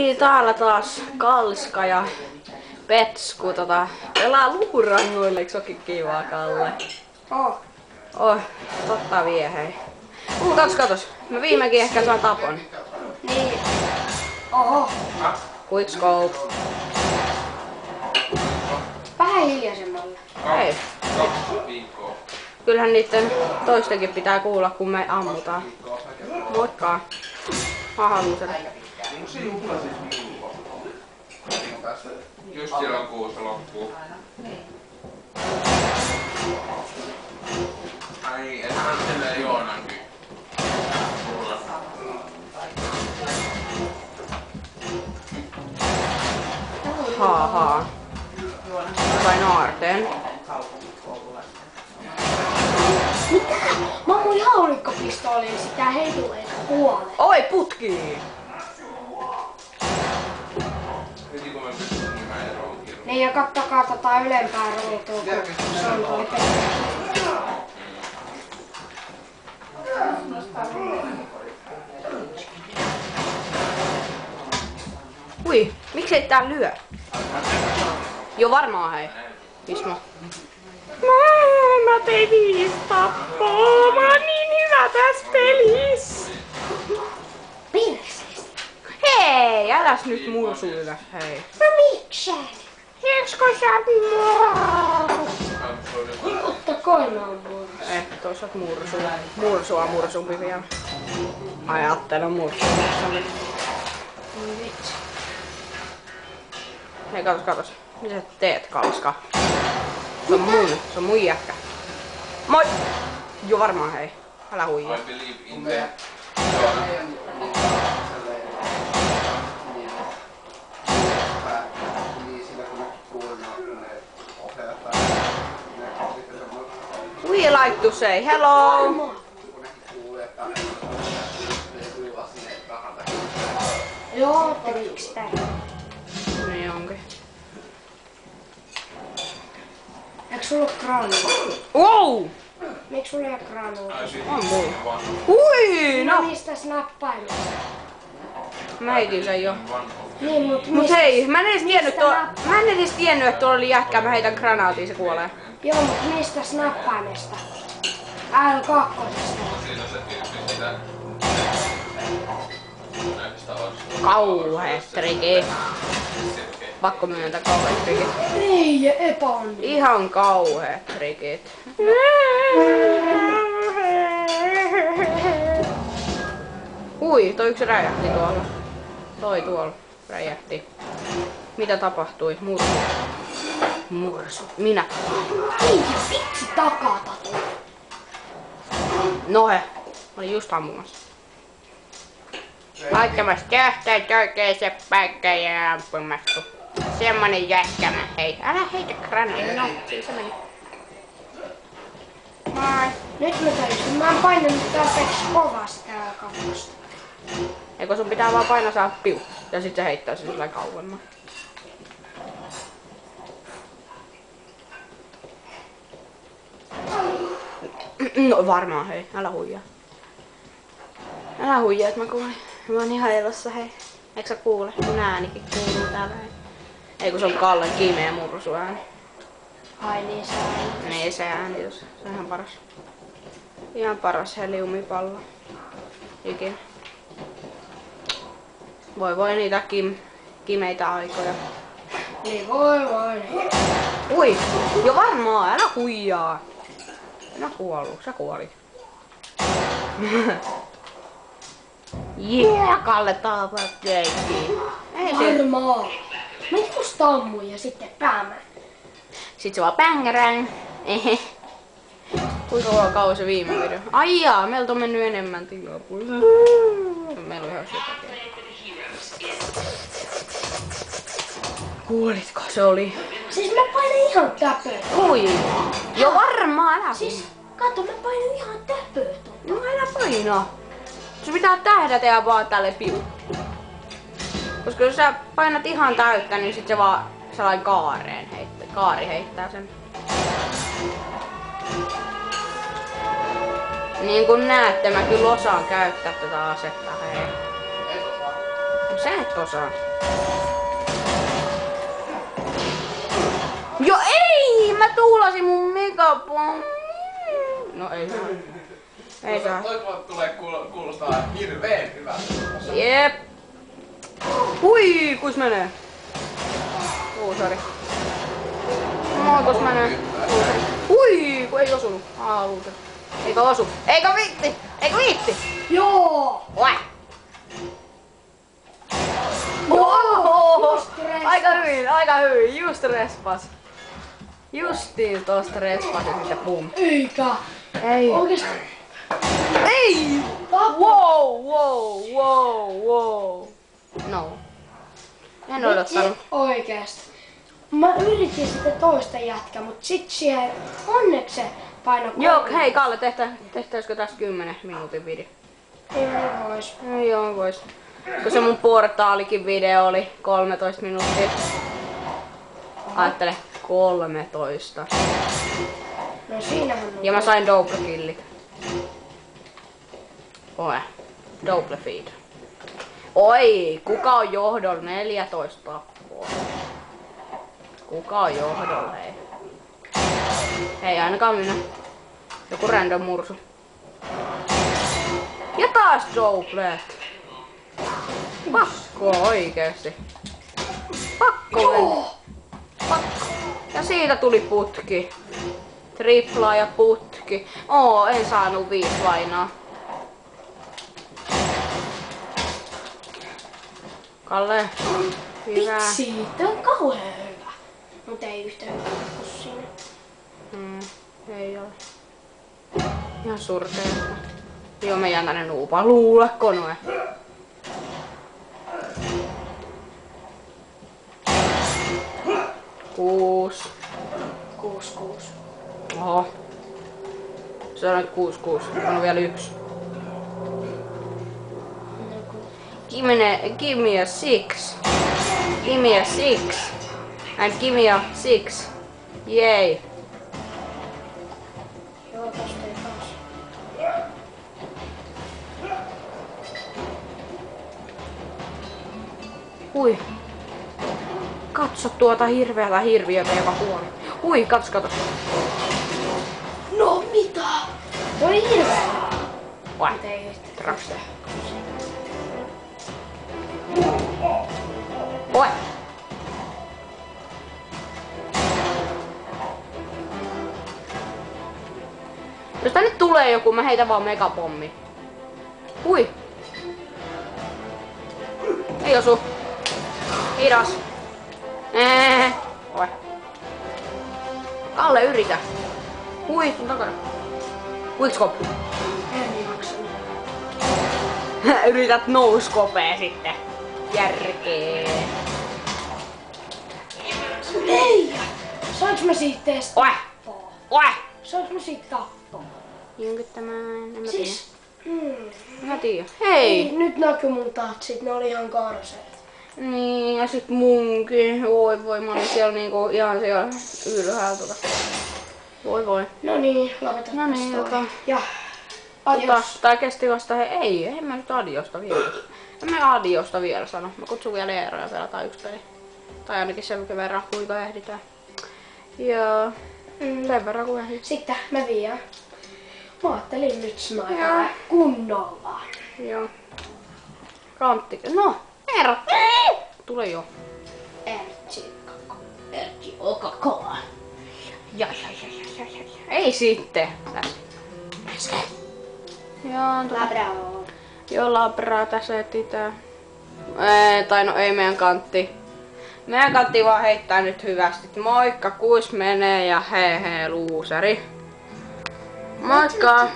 Niin, täällä taas Kalska ja Petsku pelaa luurangoille, eikö sokin kivaa, Kalle? Totta vie, hei. Katos. Mä viimekin ehkä saan tapon. Niin. Oho. Quickscope. Vähän hiljaisemmalle. Hei. Kyllähän niitten toistenkin pitää kuulla, kun me ammutaan. Moikka. Mä halusen. Just silloin kuussa loppuu. Ai, ethän silleen Joonankin. Haha. Vai naarteen. Mitä? Mä ammuin haulikkopistooliin ja sitä ei tule kuole. Oi, putki! Heti kun mä pystyn, niin mä eroon kirjoittaa. Niin ja kattokaa tota ylempää ruutua, kun se on toi Ui, miksei tää lyö? Jo varmaan hei. Ismo. Mä tein 5 tappoa. Mä oon niin hyvä tässä pelissä. Perseestä. Hei, äläs nyt mursuilla, hei. No miksei? Hieksko sä Ottakaa naamua. Tossa mursua mursumpi vielä. Ajattelen mursua. Hei, katos. Mitä sä teet, Kalska? Se on mun jätkä. Moi! Jo varmaan hei. Älä huijaa. I believe in the... We like to say hello. Joo, teliks tää? Niin onkin. Eikö sulla oo granuja? Wow! Miks sulla ei oo granuja? On mulla. Hui! No No! mistä snappaimista? Mä heitin sen jo. Niin, Mut hei, mä en edes tiennyt, että tuolla oli jätkä. Mä heitän granaatiin, se kuolee. Joo, mut mistä snappaimesta? L2. Siinä se tyyppi sitä... Näistä olisi. Kauheet trikit. Pakko myöntää kauheet trikit. Ei, epäonnistu. Ihan kauheet trikit. Ui, toi yksi räjähti tuolla. Toi tuolla räjähti. Mitä tapahtui? Mursu. Minä. Ei, vitsi takata tuo. No he. Mä olin just ammumassa. Laittamassa tähtäitä oikeeseen paikkaan ja ampumassa. Semmonen jätkämä. Hei, älä heitä granaattia. No, siinä se meni. Moi. Nyt mä tajusin, mä en painanut tarpeeksi kovasti täällä kaupasta. Eikö sun pitää vaan painaa saa piu. Ja sit se heittää sen sillä kauemmas. No varmaan hei, älä huijaa. Älä huijaa, että mä kuulin. Mä oon ihan elossa hei. Eikö sä kuule? Mun äänikin kuuluu täällä hei. Ei kun se on Kallen kimeä mursu ääni. Ai niin se on. Niin se äänitys. Se on ihan paras. Ihan paras heliumipallo. Ikinä. Voi niitä kimeitä aikoja. Niin voi. Ui! Jo varmaan, älä huijaa! Mä kuollut, sä kuolit. Kalle taapat keikkiin. Ei se. Varmaa. Mä just ammuin ja sitten päämään. Sit se vaan pängärään. Ehe. Kuinka kauan se viime video? Ai jaa, meiltä on mennyt enemmän tilaa pois. Meillä on ihan sypäkin. Kuulitko se oli? Siis mä painin ihan täpöä. Ui! Jo varmaan, älä Siis, kato, mä painin ihan täpöä. no älä paina. Sun pitää tähdätä ja vaan tälle piu. Koska jos sä painat ihan täyttä, niin sit se vaan sellainen kaari heittää sen. Niin kuin näette, mä kyllä osaan käyttää tätä asetta. Hei. No sä et osaa. Jo ei! Mä tuulasin mun megapommin. No ei saa. Ei saa. Toi tulee kuulostaa hirveen hyvältä. Jep. Hui, kuis menee? Sori. Kus menee? Hui, kun ei osunut. Luuser. Eikö osu? Eikö viitti? Eikö viitti? Joo! Oi! Ohohoho! Aika hyvin, just respas. Justiin tosta respas ja sitten bum. Eikä! Ei. Oikeesti? Ei! Wow! No. En odottanut. Oikeesti. Mä yritin sitten toista jätkää, mut sit siihen onneksi se paino. Joo, hei Kalle, tehtäisikö tästä 10 minuutin video? Ei vois. Ei joo, vois. Kun se mun portaalikin video oli 13 minuuttia. Ajattele, 13. No siinähän on. Ja mä sain double killit. Oi, double feed. Oi, kuka on johdolla? 14 tappoa. Kuka on johdolla, hei? Ei ainakaan minä. Joku random mursu. Ja taas doublet. Pakko oikeesti. Pakko. Ja siitä tuli putki. Tripla ja putki. En saanut 5 lainaa. Kalle, hyvä. Vitsi, tää on kauhean hyvä. Mut ei yhtä hyvä kuin siinä. Ei ole. Ihan surkeeta. Joo, mä jään tänne nuupaan. Luuleko noin? Kuus. 6. Oho. Se on nyt 6. On vielä 1. Give me a 6. Give me a 6. And give me a 6. Yay. Joo, tosta ei taas. Hui. Katso tuota hirveätä hirviötä, joka kuoli. Hui, kato. No mitä? Se oli hirveä. Vai. Mut ei yhtä. Trakse. Oi. Jos tänne tulee joku, mä heitän vaan megapommi. Hui. Ei osu. Hidas. Oi. Kalle, yritä. Hui, sun takana. Quickskop. En jaksanut. Yrität nouskopea sitten. Järkee. Ei! Saanko mä siitä testaa? Oi. Saanko mä siitä tappaa? Jinkyttämään. En mä tiedä. Siis... En mä tiedä. Hei! Nyt näkyy mun tatsit, ne oli ihan karseet. Niin, ja sit munkin. Voi, mä olin siellä niinku ihan siellä ylhäällä. Voi. No niin, lopetetaan No niin, Ja adios. Tää kesti vasta en mä nyt adiosta vielä. En mä adiosta vielä sano. Mä kutsun vielä Eeroa ja pelataan 1 peli. Tai ainakin sen verran kuinka ehditään. Ja sen verran kun ehditään. Sitten mä viiän. Mä ajattelin nyt snaipaa kunnolla. Joo. Kantti. No, Eero. Tule jo. Erkki Coca-Cola. Ja. Ei sitten. Tässä. Joo, Labrador. Joo, labraa tässä etsitään. Tai no ei meidän kantti. Meidän kantti vaan heittää nyt hyvästi. Moikka, kuis menee ja hei luuseri. Moikka!